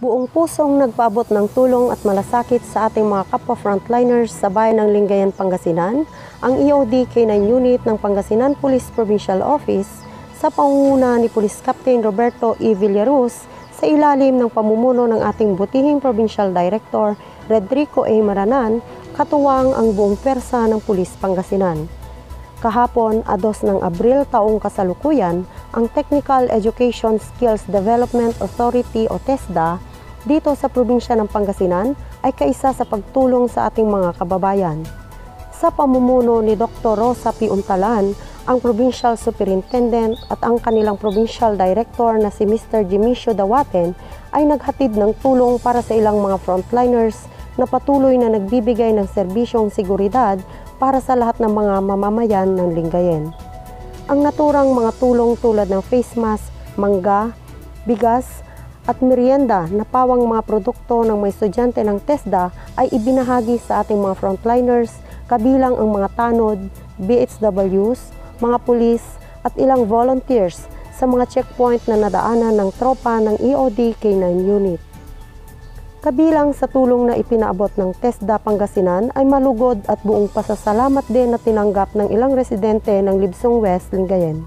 Buong pusong nagpaabot ng tulong at malasakit sa ating mga kapwa frontliners sa bayan ng Lingayen, Pangasinan, ang EOD K9 Unit ng Pangasinan Police Provincial Office sa pangunguna ni Police Captain Roberto E. Villaruz sa ilalim ng pamumuno ng ating butihing Provincial Director Rodrigo A. Maranan, katuwang ang buong persa ng Police Pangasinan. Kahapon, 2 ng Abril taong kasalukuyan, ang Technical Education Skills Development Authority o TESDA dito sa probinsya ng Pangasinan ay kaisa sa pagtulong sa ating mga kababayan. Sa pamumuno ni Dr. Rosa P. Untalan, ang Provincial Superintendent at ang kanilang Provincial Director na si Mr. Jimmisio Dawaten ay naghatid ng tulong para sa ilang mga frontliners na patuloy na nagbibigay ng serbisyong seguridad para sa lahat ng mga mamamayan ng Lingayen. Ang naturang mga tulong tulad ng face mask, mangga, bigas at merienda na pawang mga produkto ng mga estudyante ng TESDA ay ibinahagi sa ating mga frontliners kabilang ang mga tanod, BHWs, mga pulis at ilang volunteers sa mga checkpoint na nadaanan ng tropa ng EOD K9 Unit. Kabilang sa tulong na ipinaabot ng TESDA Pangasinan ay malugod at buong pasasalamat din na tinanggap ng ilang residente ng Libsong West, Lingayen.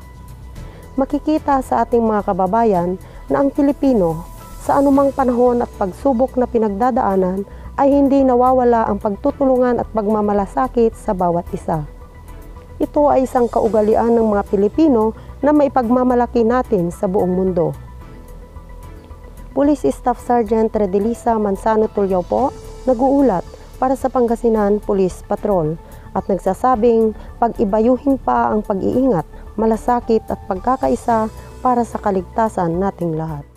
Makikita sa ating mga kababayan na ang Pilipino sa anumang panahon at pagsubok na pinagdadaanan ay hindi nawawala ang pagtutulungan at pagmamalasakit sa bawat isa. Ito ay isang kaugalian ng mga Pilipino na maipagmamalaki natin sa buong mundo. Police Staff Sergeant Redelisa Manzano Tulyao po, nag-uulat para sa Pangasinan Police Patrol at nagsasabing pag-ibayuhin pa ang pag-iingat, malasakit at pagkakaisa para sa kaligtasan nating lahat.